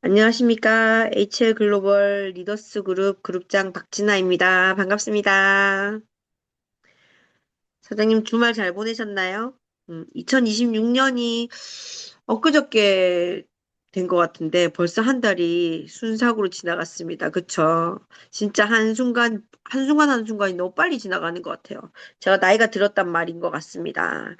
안녕하십니까. HL 글로벌 리더스 그룹 그룹장 박진아입니다. 반갑습니다. 사장님 주말 잘 보내셨나요? 2026년이 엊그저께 된 것 같은데 벌써 한 달이 순삭으로 지나갔습니다. 그쵸? 진짜 한순간이 너무 빨리 지나가는 것 같아요. 제가 나이가 들었단 말인 것 같습니다.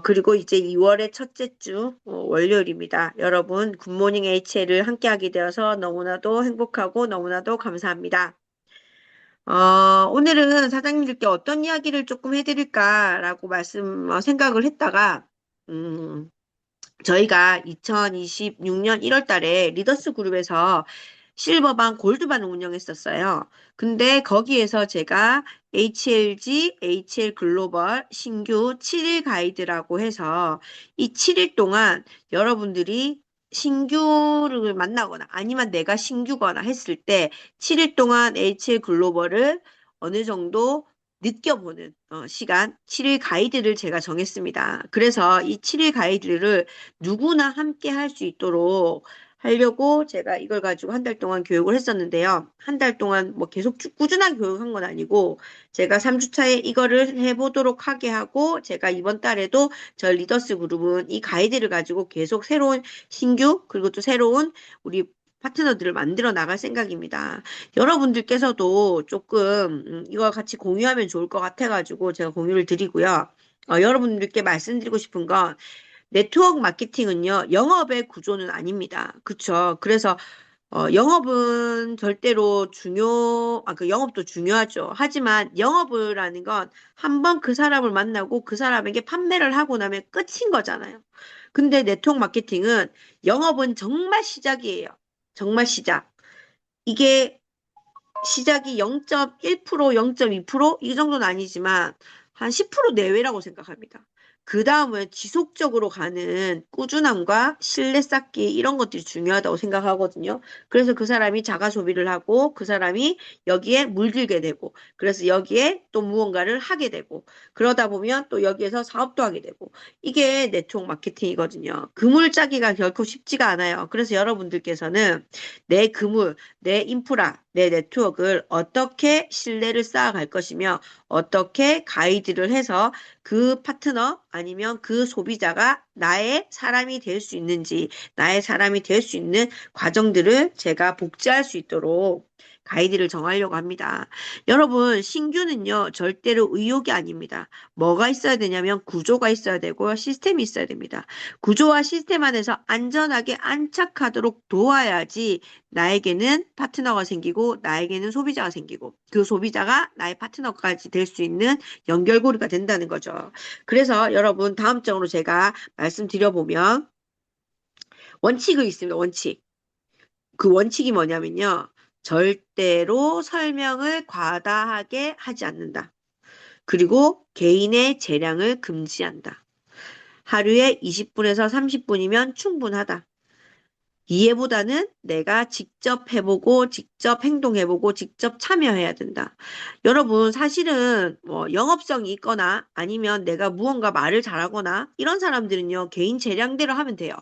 그리고 이제 2월의 첫째 주, 월요일입니다. 여러분, 굿모닝 HL을 함께하게 되어서 너무나도 행복하고 너무나도 감사합니다. 오늘은 사장님들께 어떤 이야기를 조금 해드릴까라고 생각을 했다가, 음, 저희가 2026년 1월 달에 리더스 그룹에서 실버반, 골드반을 운영했었어요. 근데 거기에서 제가 HLG, HL 글로벌 신규 7일 가이드라고 해서 이 7일 동안 여러분들이 신규를 만나거나 아니면 내가 신규거나 했을 때 7일 동안 HL 글로벌을 어느 정도 느껴보는 시간 7일 가이드를 제가 정했습니다. 그래서 이 7일 가이드를 누구나 함께 할 수 있도록 하려고 제가 이걸 가지고 한 달 동안 교육을 했었는데요. 한 달 동안 뭐 계속 꾸준한 교육한 건 아니고 제가 3주차에 이거를 해보도록 하게 하고 제가 이번 달에도 저 리더스 그룹은 이 가이드를 가지고 계속 새로운 신규 그리고 또 새로운 우리 파트너들을 만들어 나갈 생각입니다. 여러분들께서도 조금 이거 같이 공유하면 좋을 것 같아가지고 제가 공유를 드리고요. 여러분들께 말씀드리고 싶은 건 네트워크 마케팅은요, 영업의 구조는 아닙니다. 그쵸? 그래서, 영업은 절대로 그 영업도 중요하죠. 하지만 영업을 하는 건 한 번 그 사람을 만나고 그 사람에게 판매를 하고 나면 끝인 거잖아요. 근데 네트워크 마케팅은 영업은 정말 시작이에요. 정말 시작. 이게 시작이 0.1%, 0.2%? 이 정도는 아니지만 한 10% 내외라고 생각합니다. 그 다음은 지속적으로 가는 꾸준함과 신뢰 쌓기 이런 것들이 중요하다고 생각하거든요. 그래서 그 사람이 자가 소비를 하고 그 사람이 여기에 물들게 되고 그래서 여기에 또 무언가를 하게 되고 그러다 보면 또 여기에서 사업도 하게 되고 이게 네트워크 마케팅이거든요. 그물 짜기가 결코 쉽지가 않아요. 그래서 여러분들께서는 내 그물 내 인프라, 내 네트워크를 어떻게 신뢰를 쌓아갈 것이며 어떻게 가이드를 해서 그 파트너 아니면 그 소비자가 나의 사람이 될 수 있는지, 나의 사람이 될 수 있는 과정들을 제가 복제할 수 있도록 가이드를 정하려고 합니다. 여러분, 신규는요, 절대로 의욕이 아닙니다. 뭐가 있어야 되냐면 구조가 있어야 되고요, 시스템이 있어야 됩니다. 구조와 시스템 안에서 안전하게 안착하도록 도와야지 나에게는 파트너가 생기고 나에게는 소비자가 생기고 그 소비자가 나의 파트너까지 될 수 있는 연결고리가 된다는 거죠. 그래서 여러분 다음 장으로 제가 말씀드려보면 원칙이 있습니다. 원칙. 그 원칙이 뭐냐면요. 절대로 설명을 과다하게 하지 않는다. 그리고 개인의 재량을 금지한다. 하루에 20분에서 30분이면 충분하다. 이해보다는 내가 직접 해보고, 직접 행동해보고, 직접 참여해야 된다. 여러분, 사실은 뭐 영업성이 있거나 아니면 내가 무언가 말을 잘하거나 이런 사람들은요, 개인 재량대로 하면 돼요.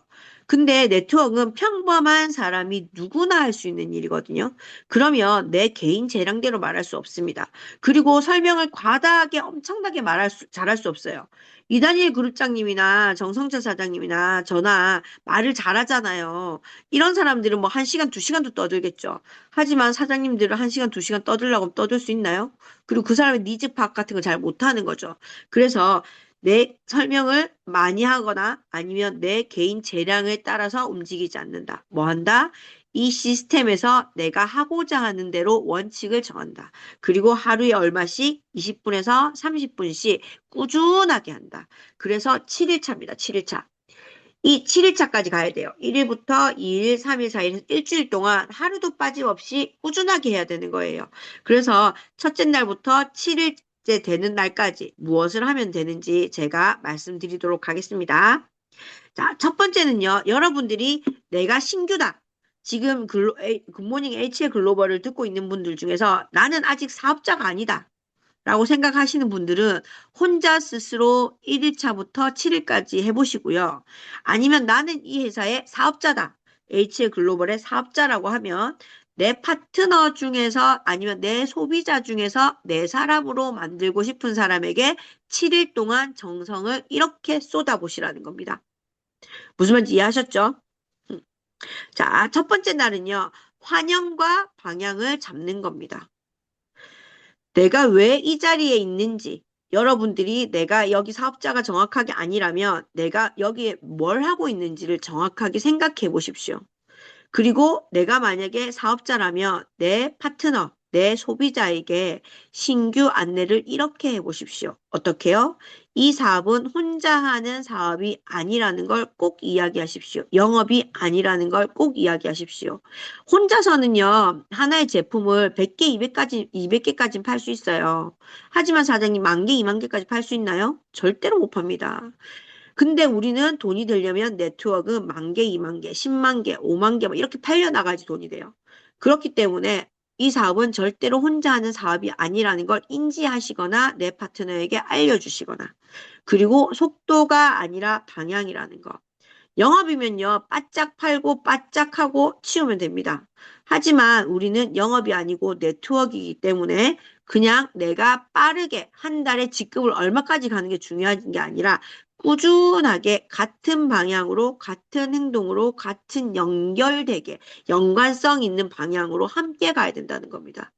근데 네트워크는 평범한 사람이 누구나 할 수 있는 일이거든요. 그러면 내 개인 재량대로 말할 수 없습니다. 그리고 설명을 과다하게 엄청나게 잘할 수 없어요. 이다니엘 그룹장님이나 정성철 사장님이나 저나 말을 잘하잖아요. 이런 사람들은 뭐 1시간, 2시간도 떠들겠죠. 하지만 사장님들은 1시간, 2시간 떠들라고 하면 떠들 수 있나요? 그리고 그 사람의 니즈 파악 같은 걸 잘 못하는 거죠. 그래서 내 설명을 많이 하거나 아니면 내 개인 재량에 따라서 움직이지 않는다. 뭐 한다? 이 시스템에서 내가 하고자 하는 대로 원칙을 정한다. 그리고 하루에 얼마씩 20분에서 30분씩 꾸준하게 한다. 그래서 7일차입니다. 7일차. 이 7일차까지 가야 돼요. 1일부터 2일, 3일, 4일, 일주일 동안 하루도 빠짐없이 꾸준하게 해야 되는 거예요. 그래서 첫째 날부터 7일째 되는 날까지 무엇을 하면 되는지 제가 말씀드리도록 하겠습니다. 자, 첫 번째는요. 여러분들이 내가 신규다. 지금 굿모닝 HL 글로벌을 듣고 있는 분들 중에서 나는 아직 사업자가 아니다. 라고 생각하시는 분들은 혼자 스스로 1일차부터 7일까지 해보시고요. 아니면 나는 이 회사의 사업자다. HL 글로벌의 사업자라고 하면 내 파트너 중에서 아니면 내 소비자 중에서 내 사람으로 만들고 싶은 사람에게 7일 동안 정성을 이렇게 쏟아보시라는 겁니다. 무슨 말인지 이해하셨죠? 음. 자, 첫 번째 날은요. 환영과 방향을 잡는 겁니다. 내가 왜 이 자리에 있는지, 여러분들이 내가 여기 사업자가 정확하게 아니라면 내가 여기에 뭘 하고 있는지를 정확하게 생각해 보십시오. 그리고 내가 만약에 사업자라면 내 파트너, 내 소비자에게 신규 안내를 이렇게 해 보십시오. 어떻게요? 이 사업은 혼자 하는 사업이 아니라는 걸 꼭 이야기하십시오. 영업이 아니라는 걸 꼭 이야기하십시오. 혼자서는요, 하나의 제품을 100개, 200까지, 200개까지 팔 수 있어요. 하지만 사장님, 10,000개, 20,000개까지 팔 수 있나요? 절대로 못 팝니다. 근데 우리는 돈이 되려면 네트워크 10,000개, 20,000개, 10만 개, 5만 개, 막 이렇게 팔려나가야지 돈이 돼요. 그렇기 때문에 이 사업은 절대로 혼자 하는 사업이 아니라는 걸 인지하시거나 내 파트너에게 알려주시거나 그리고 속도가 아니라 방향이라는 거. 영업이면요, 바짝 팔고 바짝 하고 치우면 됩니다. 하지만 우리는 영업이 아니고 네트워크이기 때문에 그냥 내가 빠르게 한 달에 직급을 얼마까지 가는 게 중요한 게 아니라 꾸준하게 같은 방향으로, 같은 행동으로, 같은 연결되게, 연관성 있는 방향으로 함께 가야 된다는 겁니다.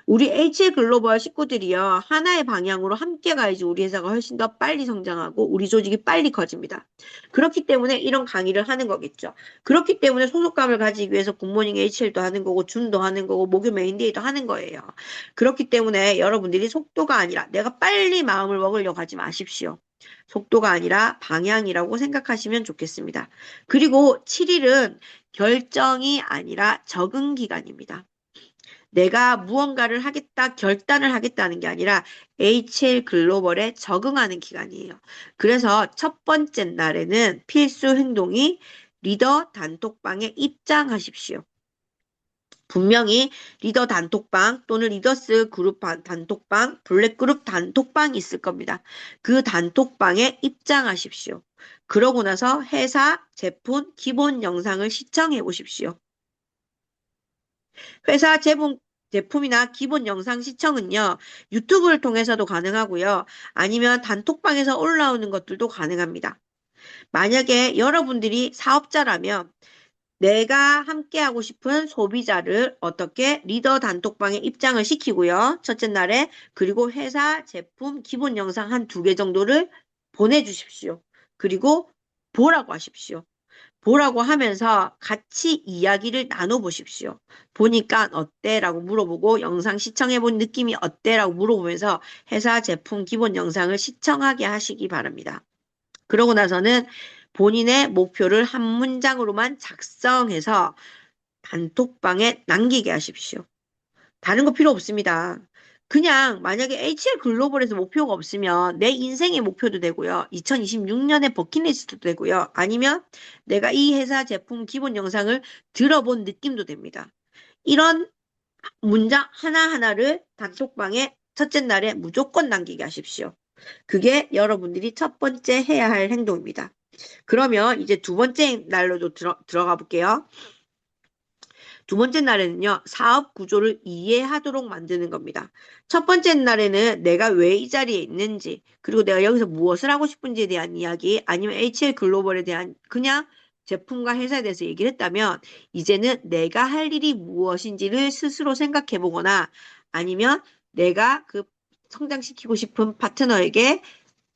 우리 HL 글로벌 식구들이요, 하나의 방향으로 함께 가야지 우리 회사가 훨씬 더 빨리 성장하고 우리 조직이 빨리 커집니다. 그렇기 때문에 이런 강의를 하는 거겠죠. 그렇기 때문에 소속감을 가지기 위해서 굿모닝 HL도 하는 거고, 줌도 하는 거고, 목요 메인데이도 하는 거예요. 그렇기 때문에 여러분들이 속도가 아니라 내가 빨리 마음을 먹으려고 하지 마십시오. 속도가 아니라 방향이라고 생각하시면 좋겠습니다. 그리고 7일은 결정이 아니라 적응 기간입니다. 내가 무언가를 하겠다, 결단을 하겠다는 게 아니라 HL 글로벌에 적응하는 기간이에요. 그래서 첫 번째 날에는 필수 행동이 리더 단톡방에 입장하십시오. 분명히 리더 단톡방 또는 리더스 그룹 단톡방, 블랙그룹 단톡방이 있을 겁니다. 그 단톡방에 입장하십시오. 그러고 나서 회사, 제품, 기본 영상을 시청해 보십시오. 회사 제품이나 기본 영상 시청은요, 유튜브를 통해서도 가능하고요. 아니면 단톡방에서 올라오는 것들도 가능합니다. 만약에 여러분들이 사업자라면 내가 함께하고 싶은 소비자를 어떻게 리더 단톡방에 입장을 시키고요. 첫째 날에 그리고 회사 제품 기본 영상 한 2개 정도를 보내주십시오. 그리고 보라고 하십시오. 보라고 하면서 같이 이야기를 나눠보십시오. 보니까 어때? 라고 물어보고 영상 시청해본 느낌이 어때? 라고 물어보면서 회사 제품 기본 영상을 시청하게 하시기 바랍니다. 그러고 나서는 본인의 목표를 한 문장으로만 작성해서 단톡방에 남기게 하십시오. 다른 거 필요 없습니다. 그냥 만약에 HL 글로벌에서 목표가 없으면 내 인생의 목표도 되고요. 2026년의 버킷리스트도 되고요. 아니면 내가 이 회사 제품 기본 영상을 들어본 느낌도 됩니다. 이런 문장 하나하나를 단톡방에 첫째 날에 무조건 남기게 하십시오. 그게 여러분들이 첫 번째 해야 할 행동입니다. 그러면 이제 두 번째 날로도 들어가 볼게요. 두 번째 날에는요, 사업 구조를 이해하도록 만드는 겁니다. 첫 번째 날에는 내가 왜 이 자리에 있는지, 그리고 내가 여기서 무엇을 하고 싶은지에 대한 이야기, 아니면 HL 글로벌에 대한 그냥 제품과 회사에 대해서 얘기를 했다면, 이제는 내가 할 일이 무엇인지를 스스로 생각해 보거나, 아니면 내가 그 성장시키고 싶은 파트너에게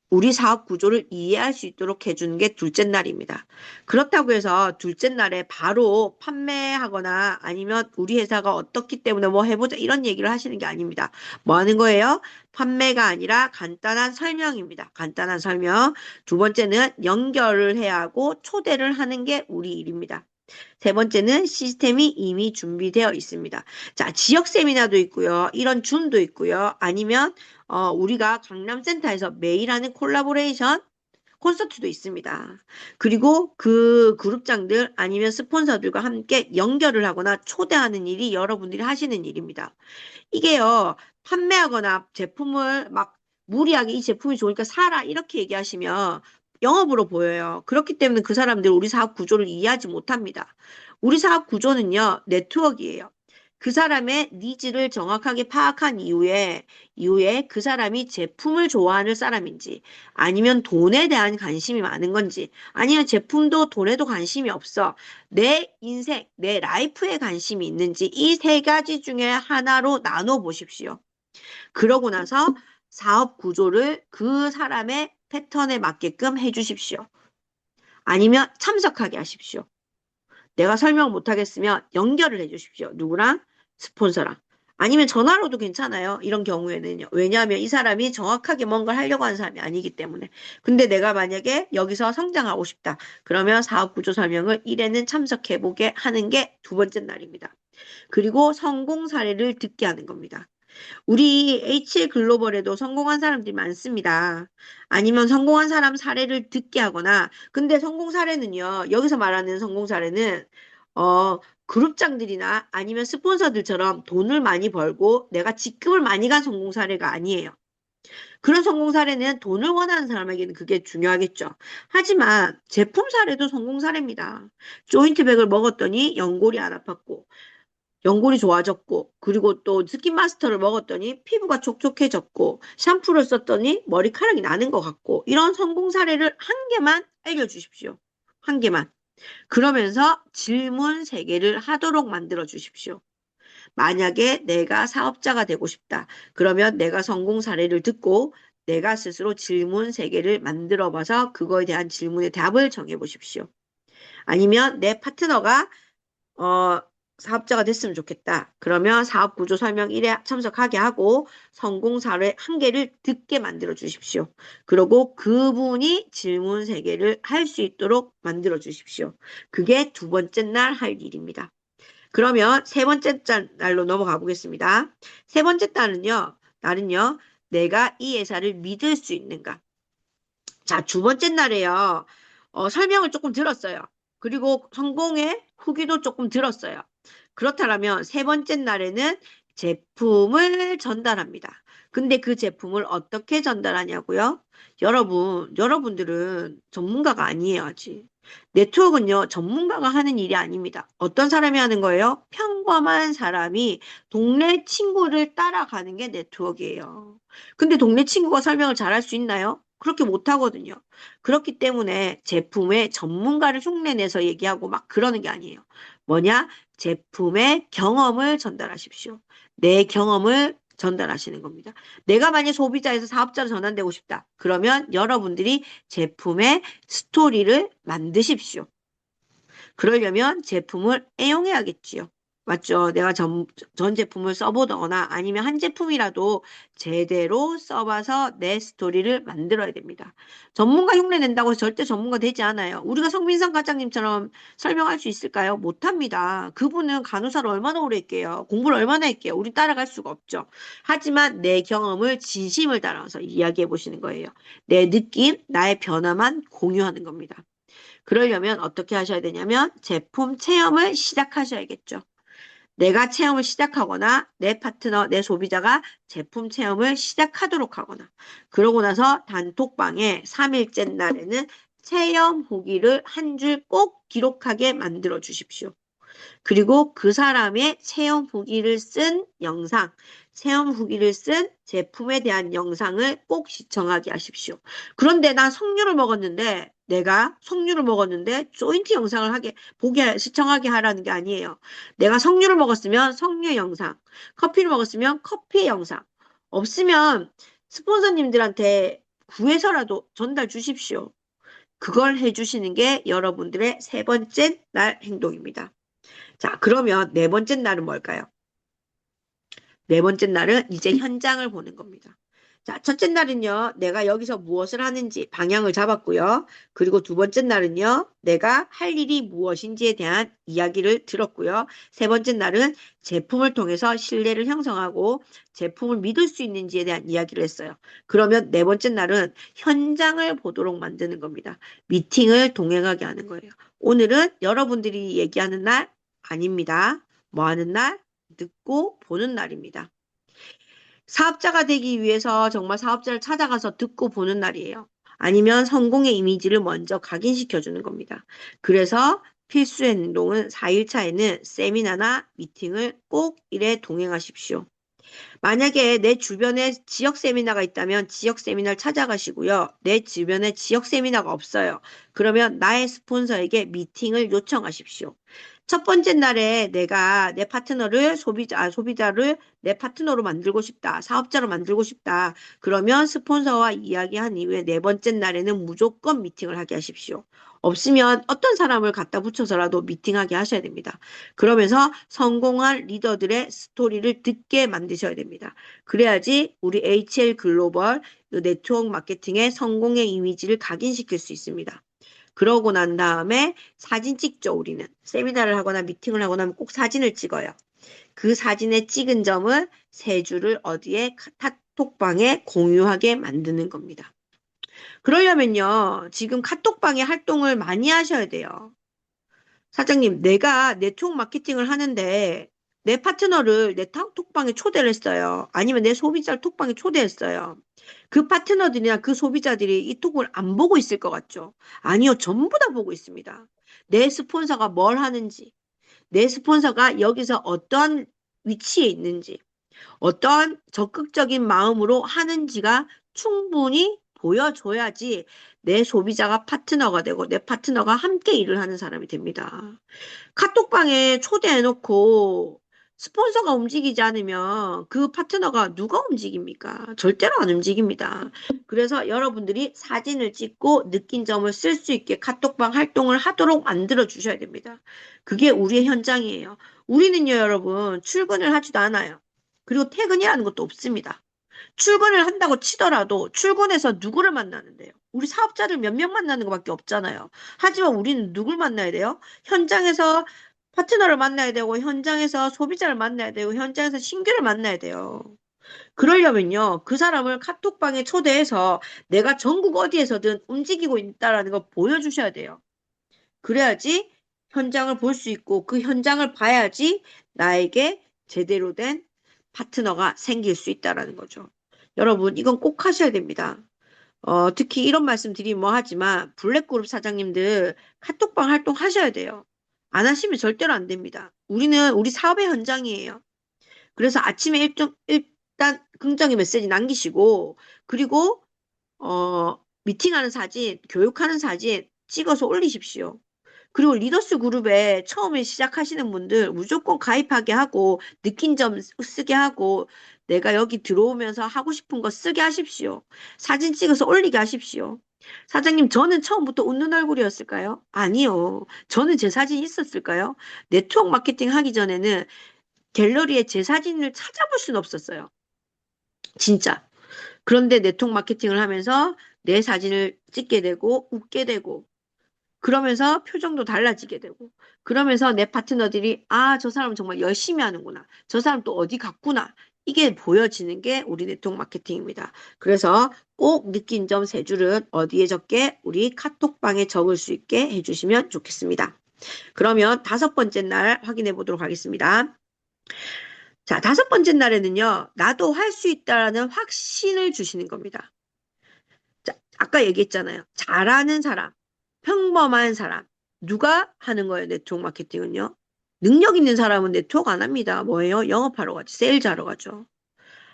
우리 사업 구조를 이해할 수 있도록 해주는 게 둘째 날입니다. 그렇다고 해서 둘째 날에 바로 판매하거나 아니면 우리 회사가 어떻기 때문에 뭐 해보자 이런 얘기를 하시는 게 아닙니다. 뭐 하는 거예요? 판매가 아니라 간단한 설명입니다. 간단한 설명. 두 번째는 연결을 해야 하고 초대를 하는 게 우리 일입니다. 세 번째는 시스템이 이미 준비되어 있습니다. 자, 지역 세미나도 있고요. 이런 줌도 있고요. 아니면 우리가 강남센터에서 매일 하는 콜라보레이션 콘서트도 있습니다. 그리고 그 그룹장들 아니면 스폰서들과 함께 연결을 하거나 초대하는 일이 여러분들이 하시는 일입니다. 이게요, 판매하거나 제품을 막 무리하게 이 제품이 좋으니까 사라 이렇게 얘기하시면 영업으로 보여요. 그렇기 때문에 그 사람들 우리 사업 구조를 이해하지 못합니다. 우리 사업 구조는요, 네트워크예요. 그 사람의 니즈를 정확하게 파악한 이후에 그 사람이 제품을 좋아하는 사람인지, 아니면 돈에 대한 관심이 많은 건지, 아니면 제품도 돈에도 관심이 없어. 내 인생, 내 라이프에 관심이 있는지, 이 세 가지 중에 하나로 나눠 보십시오. 그러고 나서 사업 구조를 그 사람의 패턴에 맞게끔 해주십시오. 아니면 참석하게 하십시오. 내가 설명 못하겠으면 연결을 해주십시오. 누구랑? 스폰서랑. 아니면 전화로도 괜찮아요. 이런 경우에는요. 왜냐하면 이 사람이 정확하게 뭔가를 하려고 하는 사람이 아니기 때문에. 근데 내가 만약에 여기서 성장하고 싶다. 그러면 사업 구조 설명을 1회는 참석해보게 하는 게 두 번째 날입니다. 그리고 성공 사례를 듣게 하는 겁니다. 우리 HL 글로벌에도 성공한 사람들이 많습니다. 아니면 성공한 사람 사례를 듣게 하거나, 근데 성공 사례는요, 여기서 말하는 성공 사례는, 그룹장들이나 아니면 스폰서들처럼 돈을 많이 벌고 내가 직급을 많이 간 성공 사례가 아니에요. 그런 성공 사례는 돈을 원하는 사람에게는 그게 중요하겠죠. 하지만 제품 사례도 성공 사례입니다. 조인트백을 먹었더니 연골이 안 아팠고, 연골이 좋아졌고, 그리고 또 스킨마스터를 먹었더니 피부가 촉촉해졌고, 샴푸를 썼더니 머리카락이 나는 것 같고, 이런 성공 사례를 한 개만 알려주십시오. 한 개만. 그러면서 질문 세 개를 하도록 만들어 주십시오. 만약에 내가 사업자가 되고 싶다. 그러면 내가 성공 사례를 듣고 내가 스스로 질문 세 개를 만들어 봐서 그거에 대한 질문의 답을 정해 보십시오. 아니면 내 파트너가 어, 사업자가 됐으면 좋겠다. 그러면 사업 구조 설명 1회 참석하게 하고 성공 사례 한 개를 듣게 만들어 주십시오. 그리고 그분이 질문 세 개를 할 수 있도록 만들어 주십시오. 그게 두 번째 날 할 일입니다. 그러면 세 번째 날로 넘어가 보겠습니다. 세 번째 날은요, 내가 이 회사를 믿을 수 있는가? 자, 두 번째 날에요. 설명을 조금 들었어요. 그리고 성공의 후기도 조금 들었어요. 그렇다면 세 번째 날에는 제품을 전달합니다. 근데 그 제품을 어떻게 전달하냐고요? 여러분들은 전문가가 아니에요, 아직. 네트워크는요, 전문가가 하는 일이 아닙니다. 어떤 사람이 하는 거예요? 평범한 사람이 동네 친구를 따라가는 게 네트워크예요. 근데 동네 친구가 설명을 잘할 수 있나요? 그렇게 못하거든요. 그렇기 때문에 제품의 전문가를 흉내내서 얘기하고 막 그러는 게 아니에요. 뭐냐? 제품의 경험을 전달하십시오. 내 경험을 전달하시는 겁니다. 내가 만약 소비자에서 사업자로 전환되고 싶다. 그러면 여러분들이 제품의 스토리를 만드십시오. 그러려면 제품을 애용해야겠지요. 맞죠? 내가 전 제품을 써보거나 아니면 한 제품이라도 제대로 써봐서 내 스토리를 만들어야 됩니다. 전문가 흉내 낸다고 해서 절대 전문가 되지 않아요. 우리가 성민상 과장님처럼 설명할 수 있을까요? 못합니다. 그분은 간호사를 얼마나 오래 했게요? 공부를 얼마나 했게요? 우리 따라갈 수가 없죠. 하지만 내 경험을 진심을 따라서 이야기해 보시는 거예요. 내 느낌, 나의 변화만 공유하는 겁니다. 그러려면 어떻게 하셔야 되냐면 제품 체험을 시작하셔야겠죠. 내가 체험을 시작하거나 내 파트너, 내 소비자가 제품 체험을 시작하도록 하거나 그러고 나서 단톡방에 3일째 날에는 체험 후기를 한 줄 꼭 기록하게 만들어 주십시오. 그리고 그 사람의 체험 후기를 쓴 영상, 체험 후기를 쓴 제품에 대한 영상을 꼭 시청하게 하십시오. 그런데 난 석류를 먹었는데 내가 석류를 먹었는데 조인트 영상을 시청하게 하라는 게 아니에요. 내가 석류를 먹었으면 석류 영상, 커피를 먹었으면 커피 영상. 없으면 스폰서님들한테 구해서라도 전달 주십시오. 그걸 해주시는 게 여러분들의 세 번째 날 행동입니다. 자, 그러면 네 번째 날은 뭘까요? 네 번째 날은 이제 현장을 보는 겁니다. 자, 첫째 날은요, 내가 여기서 무엇을 하는지 방향을 잡았고요. 그리고 두 번째 날은요, 내가 할 일이 무엇인지에 대한 이야기를 들었고요. 세 번째 날은 제품을 통해서 신뢰를 형성하고 제품을 믿을 수 있는지에 대한 이야기를 했어요. 그러면 네 번째 날은 현장을 보도록 만드는 겁니다. 미팅을 동행하게 하는 거예요. 오늘은 여러분들이 얘기하는 날 아닙니다. 뭐 하는 날? 듣고 보는 날입니다. 사업자가 되기 위해서 정말 사업자를 찾아가서 듣고 보는 날이에요. 아니면 성공의 이미지를 먼저 각인시켜주는 겁니다. 그래서 필수 행동은 4일차에는 세미나나 미팅을 꼭 일에 동행하십시오. 만약에 내 주변에 지역 세미나가 있다면 지역 세미나를 찾아가시고요. 내 주변에 지역 세미나가 없어요. 그러면 나의 스폰서에게 미팅을 요청하십시오. 첫 번째 날에 내가 내 파트너를 소비자를 내 파트너로 만들고 싶다. 사업자로 만들고 싶다. 그러면 스폰서와 이야기한 이후에 네 번째 날에는 무조건 미팅을 하게 하십시오. 없으면 어떤 사람을 갖다 붙여서라도 미팅하게 하셔야 됩니다. 그러면서 성공한 리더들의 스토리를 듣게 만드셔야 됩니다. 그래야지 우리 HL 글로벌 네트워크 마케팅의 성공의 이미지를 각인시킬 수 있습니다. 그러고 난 다음에 사진 찍죠, 우리는. 세미나를 하거나 미팅을 하거나 하면 꼭 사진을 찍어요. 그 사진에 찍은 점을 세 줄을 어디에 카톡방에 공유하게 만드는 겁니다. 그러려면요, 지금 카톡방에 활동을 많이 하셔야 돼요. 사장님, 내가 네트워크 마케팅을 하는데 내 파트너를 내 톡방에 초대를 했어요. 아니면 내 소비자를 톡방에 초대했어요. 그 파트너들이나 그 소비자들이 이 톡을 안 보고 있을 것 같죠? 아니요, 전부 다 보고 있습니다. 내 스폰서가 뭘 하는지, 내 스폰서가 여기서 어떠한 위치에 있는지, 어떠한 적극적인 마음으로 하는지가 충분히 보여줘야지 내 소비자가 파트너가 되고 내 파트너가 함께 일을 하는 사람이 됩니다. 카톡방에 초대해놓고 스폰서가 움직이지 않으면 그 파트너가 누가 움직입니까? 절대로 안 움직입니다. 그래서 여러분들이 사진을 찍고 느낀 점을 쓸 수 있게 카톡방 활동을 하도록 만들어 주셔야 됩니다. 그게 우리의 현장이에요. 우리는요, 여러분, 출근을 하지도 않아요. 그리고 퇴근이라는 것도 없습니다. 출근을 한다고 치더라도 출근해서 누구를 만나는데요? 우리 사업자를 몇 명 만나는 것밖에 없잖아요. 하지만 우리는 누굴 만나야 돼요? 현장에서 파트너를 만나야 되고, 현장에서 소비자를 만나야 되고, 현장에서 신규를 만나야 돼요. 그러려면요, 그 사람을 카톡방에 초대해서 내가 전국 어디에서든 움직이고 있다라는 걸 보여주셔야 돼요. 그래야지 현장을 볼 수 있고, 그 현장을 봐야지 나에게 제대로 된 파트너가 생길 수 있다라는 거죠. 여러분, 이건 꼭 하셔야 됩니다. 특히 이런 말씀 드리면 뭐 하지만 블랙그룹 사장님들 카톡방 활동 하셔야 돼요. 안 하시면 절대로 안 됩니다. 우리는 우리 사업의 현장이에요. 그래서 아침에 일단 긍정의 메시지 남기시고 그리고 미팅하는 사진, 교육하는 사진 찍어서 올리십시오. 그리고 리더스 그룹에 처음에 시작하시는 분들 무조건 가입하게 하고 느낀 점 쓰게 하고 내가 여기 들어오면서 하고 싶은 거 쓰게 하십시오. 사진 찍어서 올리게 하십시오. 사장님, 저는 처음부터 웃는 얼굴이었을까요? 아니요. 저는 제 사진이 있었을까요? 네트워크 마케팅 하기 전에는 갤러리에 제 사진을 찾아볼 수는 없었어요. 진짜. 그런데 네트워크 마케팅을 하면서 내 사진을 찍게 되고 웃게 되고 그러면서 표정도 달라지게 되고, 그러면서 내 파트너들이, 아, 저 사람 정말 열심히 하는구나. 저 사람 또 어디 갔구나. 이게 보여지는 게 우리 네트워크 마케팅입니다. 그래서 꼭 느낀 점 세 줄은 어디에 적게 우리 카톡방에 적을 수 있게 해주시면 좋겠습니다. 그러면 다섯 번째 날 확인해 보도록 하겠습니다. 자, 다섯 번째 날에는요, 나도 할 수 있다라는 확신을 주시는 겁니다. 자, 아까 얘기했잖아요. 잘하는 사람, 평범한 사람. 누가 하는 거예요, 네트워크 마케팅은요? 능력 있는 사람은 네트워크 안 합니다. 뭐예요? 영업하러 가죠. 세일즈 하러 가죠.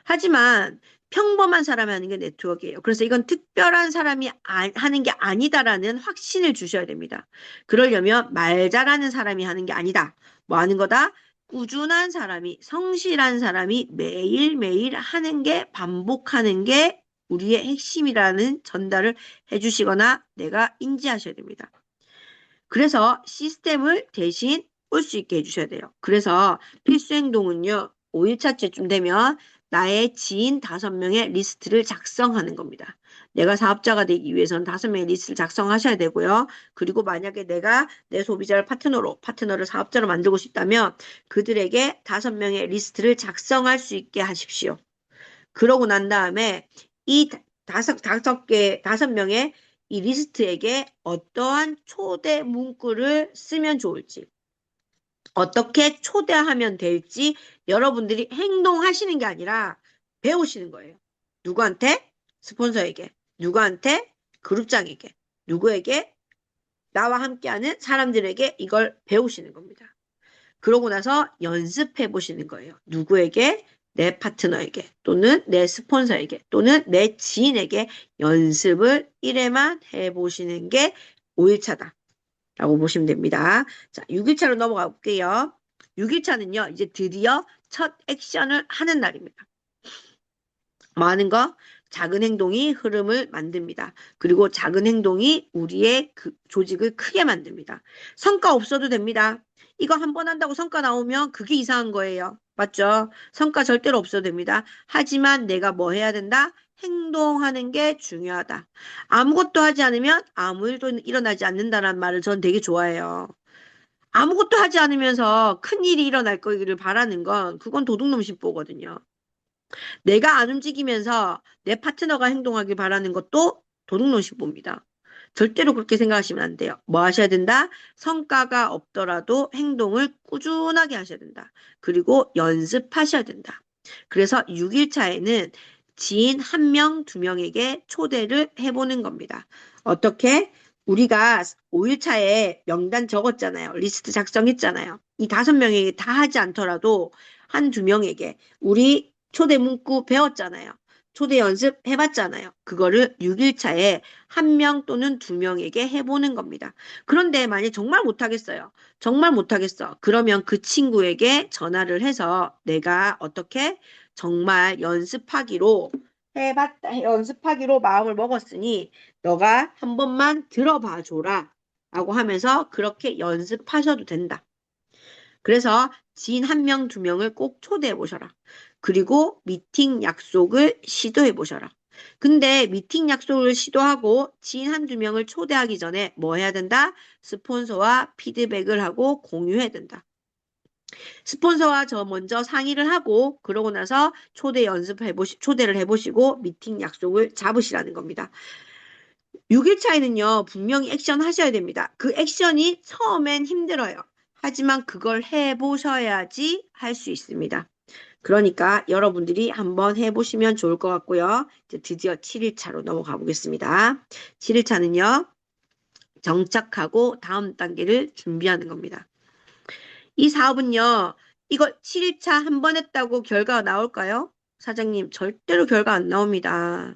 하지만 평범한 사람이 하는 게 네트워크예요. 그래서 이건 특별한 사람이 하는 게 아니다라는 확신을 주셔야 됩니다. 그러려면 말 잘하는 사람이 하는 게 아니다. 뭐 하는 거다? 꾸준한 사람이, 성실한 사람이 매일매일 하는 게, 반복하는 게 우리의 핵심이라는 전달을 해주시거나 내가 인지하셔야 됩니다. 그래서 시스템을 대신 볼 수 있게 해주셔야 돼요. 그래서 필수 행동은요, 5일차쯤 되면 나의 지인 5명의 리스트를 작성하는 겁니다. 내가 사업자가 되기 위해서는 5명의 리스트를 작성하셔야 되고요. 그리고 만약에 내가 내 소비자를 파트너를 사업자로 만들고 싶다면 그들에게 5명의 리스트를 작성할 수 있게 하십시오. 그러고 난 다음에 이 다섯 명의 이 리스트에게 어떠한 초대 문구를 쓰면 좋을지, 어떻게 초대하면 될지 여러분들이 행동하시는 게 아니라 배우시는 거예요. 누구한테? 스폰서에게. 누구한테? 그룹장에게, 누구에게? 나와 함께하는 사람들에게 이걸 배우시는 겁니다. 그러고 나서 연습해 보시는 거예요. 누구에게? 내 파트너에게 또는 내 스폰서에게 또는 내 지인에게 연습을 1회만 해보시는 게 5일차다 라고 보시면 됩니다. 자, 6일차로 넘어가 볼게요. 6일차는요, 이제 드디어 첫 액션을 하는 날입니다. 뭐 하는 거? 작은 행동이 흐름을 만듭니다. 그리고 작은 행동이 우리의 그 조직을 크게 만듭니다. 성과 없어도 됩니다. 이거 한 번 한다고 성과 나오면 그게 이상한 거예요. 맞죠? 성과 절대로 없어도 됩니다. 하지만 내가 뭐 해야 된다? 행동하는 게 중요하다. 아무것도 하지 않으면 아무 일도 일어나지 않는다는 말을 전 되게 좋아해요. 아무것도 하지 않으면서 큰 일이 일어날 거기를 바라는 건 그건 도둑놈 심보거든요. 내가 안 움직이면서 내 파트너가 행동하길 바라는 것도 도둑놈심보입니다. 절대로 그렇게 생각하시면 안 돼요. 뭐 하셔야 된다? 성과가 없더라도 행동을 꾸준하게 하셔야 된다. 그리고 연습하셔야 된다. 그래서 6일차에는 지인 1명, 2명에게 초대를 해보는 겁니다. 어떻게? 우리가 5일차에 명단 적었잖아요. 리스트 작성했잖아요. 이 5명에게 다 하지 않더라도 한 2명에게 우리 초대 문구 배웠잖아요. 초대 연습 해봤잖아요. 그거를 6일차에 1명 또는 2명에게 해보는 겁니다. 그런데 만약 정말 못하겠어요. 정말 못하겠어. 그러면 그 친구에게 전화를 해서 내가 어떻게 정말 연습하기로 마음을 먹었으니 너가 한 번만 들어봐 줘라. 라고 하면서 그렇게 연습하셔도 된다. 그래서 지인 1명, 2명을 꼭 초대해 보셔라. 그리고 미팅 약속을 시도해 보셔라. 근데 미팅 약속을 시도하고 지인 1~2명을 초대하기 전에 뭐 해야 된다? 스폰서와 피드백을 하고 공유해야 된다. 스폰서와 저 먼저 상의를 하고 그러고 나서 초대를 해보시고 미팅 약속을 잡으시라는 겁니다. 6일 차에는요, 분명히 액션 하셔야 됩니다. 그 액션이 처음엔 힘들어요. 하지만 그걸 해보셔야지 할 수 있습니다. 그러니까 여러분들이 한번 해보시면 좋을 것 같고요. 이제 드디어 7일차로 넘어가 보겠습니다. 7일차는요, 정착하고 다음 단계를 준비하는 겁니다. 이 사업은요, 이거 7일차 한 번 했다고 결과가 나올까요? 사장님, 절대로 결과 안 나옵니다.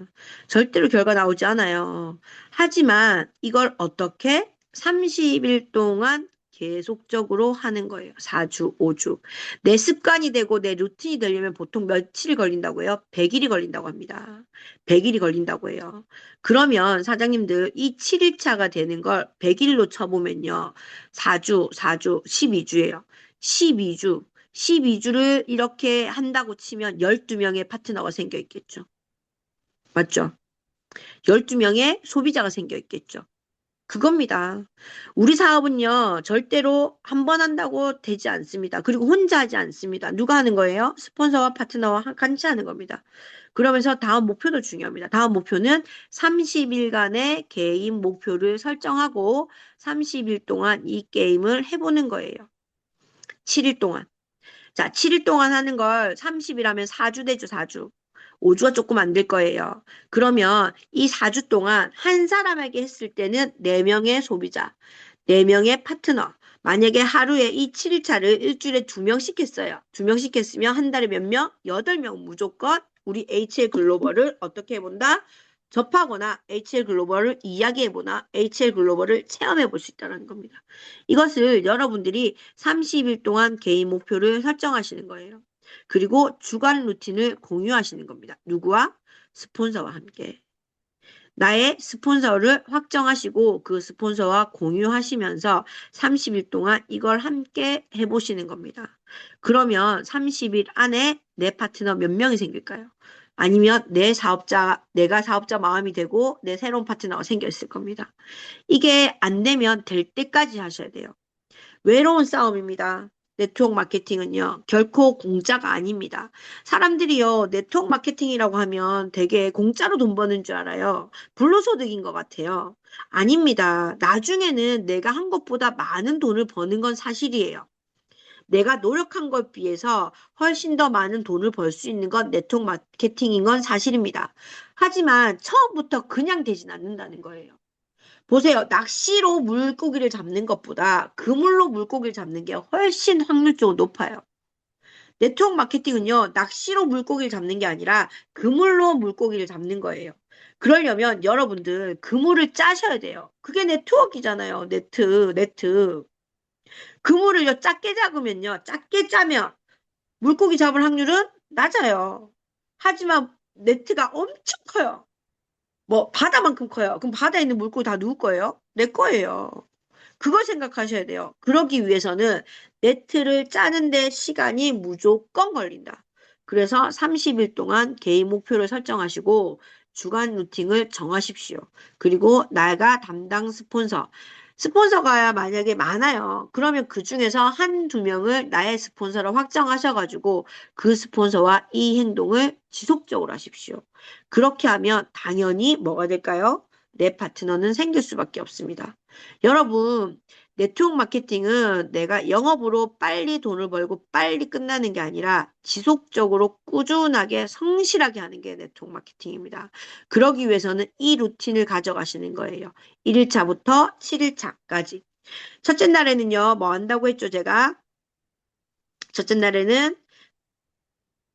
절대로 결과 나오지 않아요. 하지만 이걸 어떻게 30일 동안 계속적으로 하는 거예요. 4주, 5주. 내 습관이 되고 내 루틴이 되려면 보통 며칠이 걸린다고요? 100일이 걸린다고 합니다. 100일이 걸린다고 해요. 그러면 사장님들 이 7일차가 되는 걸 100일로 쳐보면요. 4주, 4주, 12주예요. 12주. 12주를 이렇게 한다고 치면 12명의 파트너가 생겨 있겠죠. 맞죠? 12명의 소비자가 생겨 있겠죠. 그겁니다. 우리 사업은요, 절대로 한 번 한다고 되지 않습니다. 그리고 혼자 하지 않습니다. 누가 하는 거예요? 스폰서와 파트너와 같이 하는 겁니다. 그러면서 다음 목표도 중요합니다. 다음 목표는 30일간의 개인 목표를 설정하고 30일 동안 이 게임을 해보는 거예요. 7일 동안. 자, 7일 동안 하는 걸 30이라면 4주 되죠, 4주. 5주가 조금 안 될 거예요. 그러면 이 4주 동안 한 사람에게 했을 때는 4명의 소비자, 4명의 파트너. 만약에 하루에 이 7일차를 일주일에 2명씩 했어요. 2명씩 했으면 한 달에 몇 명? 8명 무조건 우리 HL 글로벌을 어떻게 해본다? 접하거나 HL 글로벌을 이야기해보나 HL 글로벌을 체험해 볼 수 있다는 겁니다. 이것을 여러분들이 30일 동안 개인 목표를 설정하시는 거예요. 그리고 주간 루틴을 공유하시는 겁니다. 누구와? 스폰서와 함께. 나의 스폰서를 확정하시고 그 스폰서와 공유하시면서 30일 동안 이걸 함께 해보시는 겁니다. 그러면 30일 안에 내 파트너 몇 명이 생길까요? 아니면 내가 사업자 마음이 되고 내 새로운 파트너가 생겼을 겁니다. 이게 안 되면 될 때까지 하셔야 돼요. 외로운 싸움입니다. 네트워크 마케팅은요, 결코 공짜가 아닙니다. 사람들이요, 네트워크 마케팅이라고 하면 되게 공짜로 돈 버는 줄 알아요. 불로소득인 것 같아요. 아닙니다. 나중에는 내가 한 것보다 많은 돈을 버는 건 사실이에요. 내가 노력한 것 비해서 훨씬 더 많은 돈을 벌 수 있는 건 네트워크 마케팅인 건 사실입니다. 하지만 처음부터 그냥 되진 않는다는 거예요. 보세요. 낚시로 물고기를 잡는 것보다 그물로 물고기를 잡는 게 훨씬 확률적으로 높아요. 네트워크 마케팅은요, 낚시로 물고기를 잡는 게 아니라 그물로 물고기를 잡는 거예요. 그러려면 여러분들 그물을 짜셔야 돼요. 그게 네트워크잖아요. 네트. 그물을요, 작게 잡으면요, 작게 짜면 물고기 잡을 확률은 낮아요. 하지만 네트가 엄청 커요. 뭐 바다만큼 커요. 그럼 바다에 있는 물고기 다 누구 거예요? 내 거예요. 그걸 생각하셔야 돼요. 그러기 위해서는 네트를 짜는데 시간이 무조건 걸린다. 그래서 30일 동안 개인 목표를 설정하시고 주간 루팅을 정하십시오. 그리고 나가 담당 스폰서가 만약에 많아요. 그러면 그 중에서 한두 명을 나의 스폰서로 확정하셔가지고 그 스폰서와 이 행동을 지속적으로 하십시오. 그렇게 하면 당연히 뭐가 될까요? 내 파트너는 생길 수밖에 없습니다. 여러분, 네트워크 마케팅은 내가 영업으로 빨리 돈을 벌고 빨리 끝나는 게 아니라 지속적으로 꾸준하게 성실하게 하는 게 네트워크 마케팅입니다. 그러기 위해서는 이 루틴을 가져가시는 거예요. 1일차부터 7일차까지. 첫째 날에는요, 뭐 한다고 했죠, 제가? 첫째 날에는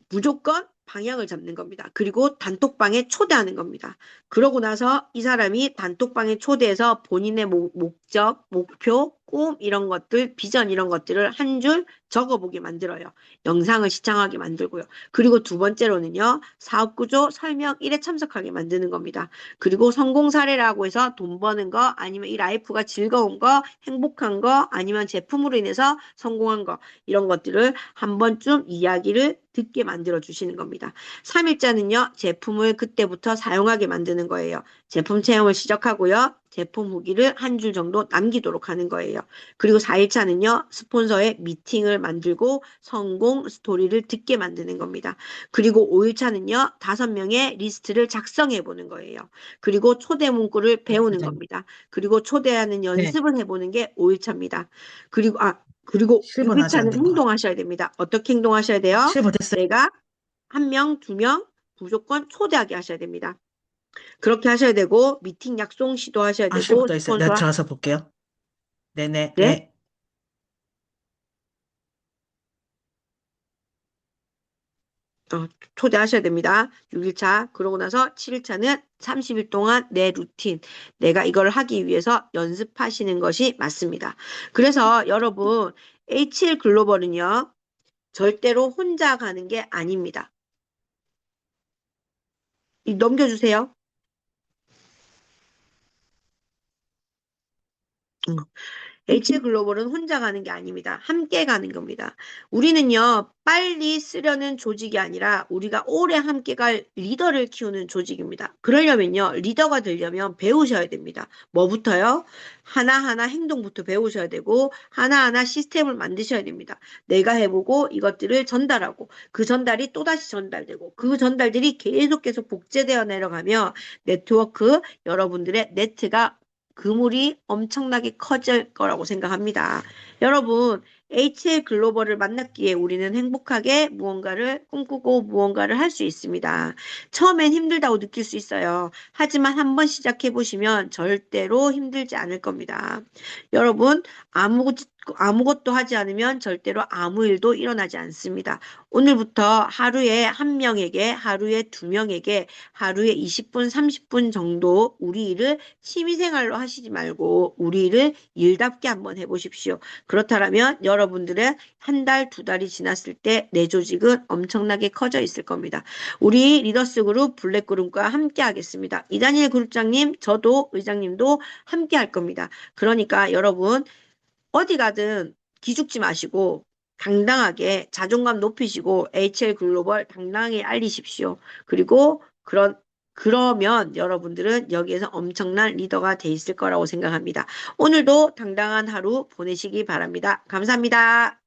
무조건 방향을 잡는 겁니다. 그리고 단톡방에 초대하는 겁니다. 그러고 나서 이 사람이 단톡방에 초대해서 본인의 목적, 목표, 꿈 이런 것들, 비전 이런 것들을 한 줄 적어보게 만들어요. 영상을 시청하게 만들고요. 그리고 두 번째로는요. 사업구조 설명 1에 참석하게 만드는 겁니다. 그리고 성공 사례라고 해서 돈 버는 거 아니면 이 라이프가 즐거운 거, 행복한 거 아니면 제품으로 인해서 성공한 거 이런 것들을 한 번쯤 이야기를 듣게 만들어 주시는 겁니다. 3일자는요, 제품을 그때부터 사용하게 만드는 거예요. 제품 체험을 시작하고요. 제품 후기를 한 줄 정도 남기도록 하는 거예요. 그리고 4일차는요, 스폰서의 미팅을 만들고 성공 스토리를 듣게 만드는 겁니다. 그리고 5일차는요, 5명의 리스트를 작성해 보는 거예요. 그리고 초대 문구를 네, 배우는 과장님. 겁니다. 그리고 초대하는 네, 연습을 해보는 게 5일차입니다. 그리고 실버는 아직 안 6일차는 된 것 같아요. 행동하셔야 됩니다. 어떻게 행동하셔야 돼요? 실버 됐어요. 내가 한 명, 두 명 무조건 초대하게 하셔야 됩니다. 그렇게 하셔야 되고 미팅 약속 시도하셔야 아, 실버 되고 더 있어요. 내가 스폰서와 들어가서 볼게요. 네네, 네? 네. 초대하셔야 됩니다. 6일차 그러고 나서 7일차는 30일 동안 내 루틴 내가 이걸 하기 위해서 연습하시는 것이 맞습니다. 그래서 여러분 HL 글로벌은요 절대로 혼자 가는 게 아닙니다. 넘겨주세요. H글로벌은 혼자 가는 게 아닙니다. 함께 가는 겁니다. 우리는요, 빨리 쓰려는 조직이 아니라 우리가 오래 함께 갈 리더를 키우는 조직입니다. 그러려면요, 리더가 되려면 배우셔야 됩니다. 뭐부터요? 하나하나 행동부터 배우셔야 되고, 하나하나 시스템을 만드셔야 됩니다. 내가 해보고 이것들을 전달하고, 그 전달이 또다시 전달되고, 그 전달들이 계속 복제되어 내려가며, 네트워크, 여러분들의 네트가 그물이 엄청나게 커질 거라고 생각합니다. 여러분, HL 글로벌을 만났기에 우리는 행복하게 무언가를 꿈꾸고 무언가를 할 수 있습니다. 처음엔 힘들다고 느낄 수 있어요. 하지만 한번 시작해 보시면 절대로 힘들지 않을 겁니다. 여러분, 아무것도 하지 않으면 절대로 아무 일도 일어나지 않습니다. 오늘부터 하루에 한 명에게, 하루에 두 명에게, 하루에 20분, 30분 정도 우리 일을 취미생활로 하시지 말고 우리 일을 일답게 한번 해보십시오. 그렇다면 여러분들의 한 달, 두 달이 지났을 때 내 조직은 엄청나게 커져 있을 겁니다. 우리 리더스 그룹 블랙그룹과 함께 하겠습니다. 이다니엘 그룹장님, 저도 의장님도 함께 할 겁니다. 그러니까 여러분 어디 가든 기죽지 마시고 당당하게 자존감 높이시고 HL 글로벌 당당하게 알리십시오. 그리고 그러면 여러분들은 여기에서 엄청난 리더가 돼 있을 거라고 생각합니다. 오늘도 당당한 하루 보내시기 바랍니다. 감사합니다.